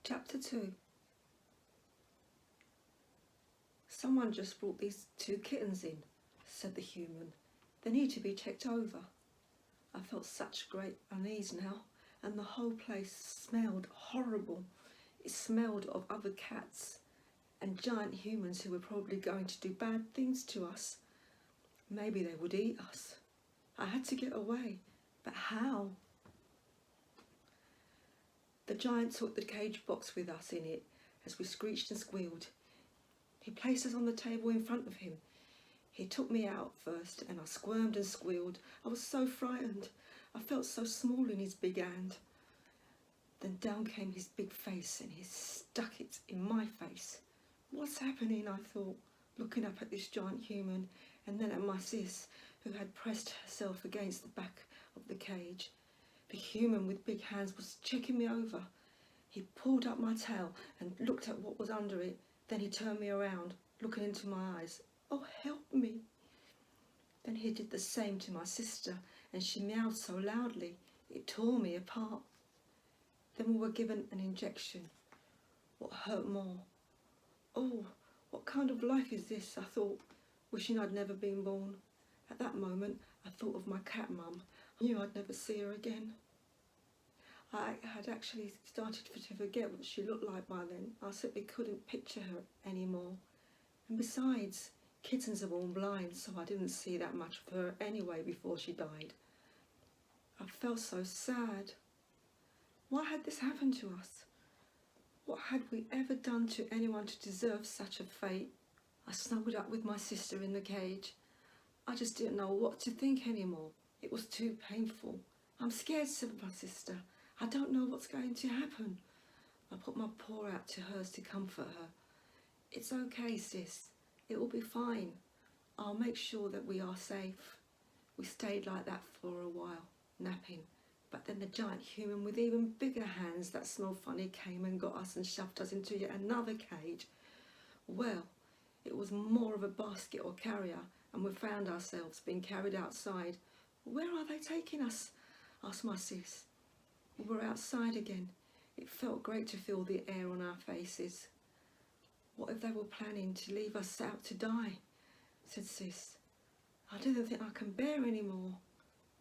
Chapter 2. Someone just brought these 2 kittens in, said the human. They need to be checked over. I felt such great unease now, and the whole place smelled horrible. It smelled of other cats and giant humans who were probably going to do bad things to us. Maybe they would eat us. I had to get away, but how? The giant took the cage box with us in it as we screeched and squealed. He placed us on the table in front of him. He took me out first and I squirmed and squealed. I was so frightened. I felt so small in his big hand. Then down came his big face and he stuck it in my face. What's happening, I thought, looking up at this giant human and then at my sis, who had pressed herself against the back of the cage. The human with big hands was checking me over. He pulled up my tail and looked at what was under it. Then he turned me around, looking into my eyes. Oh, help me. Then he did the same to my sister, and she meowed so loudly, it tore me apart. Then we were given an injection. What hurt more? Oh, what kind of life is this, I thought, wishing I'd never been born. At that moment, I thought of my cat mum. I knew I'd never see her again. I had actually started to forget what she looked like by then. I simply couldn't picture her anymore. And besides, kittens are born blind, so I didn't see that much of her anyway before she died. I felt so sad. Why had this happened to us? What had we ever done to anyone to deserve such a fate? I snuggled up with my sister in the cage. I just didn't know what to think anymore. It was too painful. I'm scared, said my sister. I don't know what's going to happen. I put my paw out to hers to comfort her. It's okay, sis. It will be fine. I'll make sure that we are safe. We stayed like that for a while, napping. But then the giant human with even bigger hands that smelled funny came and got us and shoved us into yet another cage. Well, it was more of a basket or carrier, and we found ourselves being carried outside. Where are they taking us? Asked my sis. We were outside again. It felt great to feel the air on our faces. What if they were planning to leave us out to die? Said sis. I didn't think I can bear any more.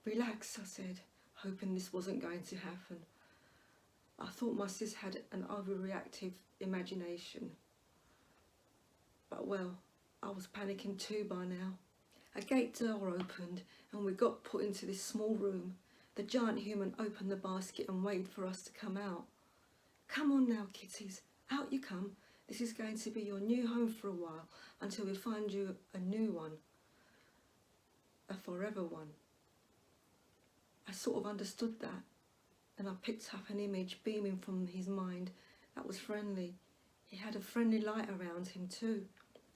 Relax, I said, hoping this wasn't going to happen. I thought my sis had an overreactive imagination. But well, I was panicking too by now. A gate door opened and we got put into this small room. The giant human opened the basket and waited for us to come out. Come on now, kitties, out you come. This is going to be your new home for a while until we find you a new one, a forever one. I sort of understood that, and I picked up an image beaming from his mind that was friendly. He had a friendly light around him too.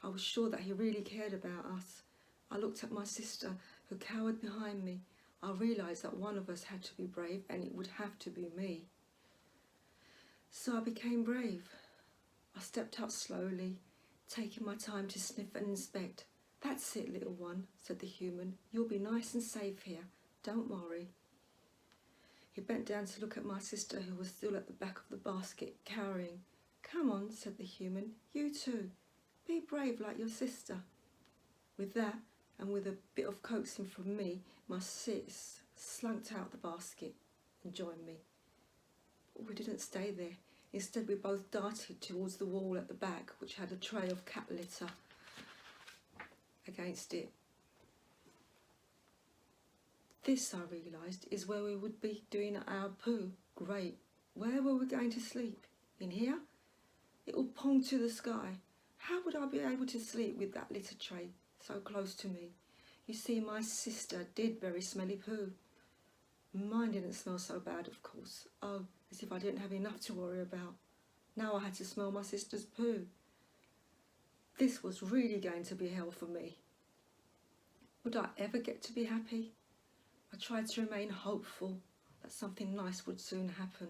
I was sure that he really cared about us. I looked at my sister, who cowered behind me. I realised that one of us had to be brave, and it would have to be me. So I became brave. I stepped up slowly, taking my time to sniff and inspect. That's it, little one, said the human. You'll be nice and safe here. Don't worry. He bent down to look at my sister, who was still at the back of the basket, cowering. Come on, said the human. You too. Be brave like your sister. With that, and with a bit of coaxing from me, my sis slunked out the basket and joined me. But we didn't stay there. Instead, we both darted towards the wall at the back, which had a tray of cat litter against it. This, I realised, is where we would be doing our poo. Great. Where were we going to sleep? In here? It will pong to the sky. How would I be able to sleep with that litter tray so close to me? You see, my sister did very smelly poo. Mine didn't smell so bad, of course. Oh, as if I didn't have enough to worry about. Now I had to smell my sister's poo. This was really going to be hell for me. Would I ever get to be happy? I tried to remain hopeful that something nice would soon happen.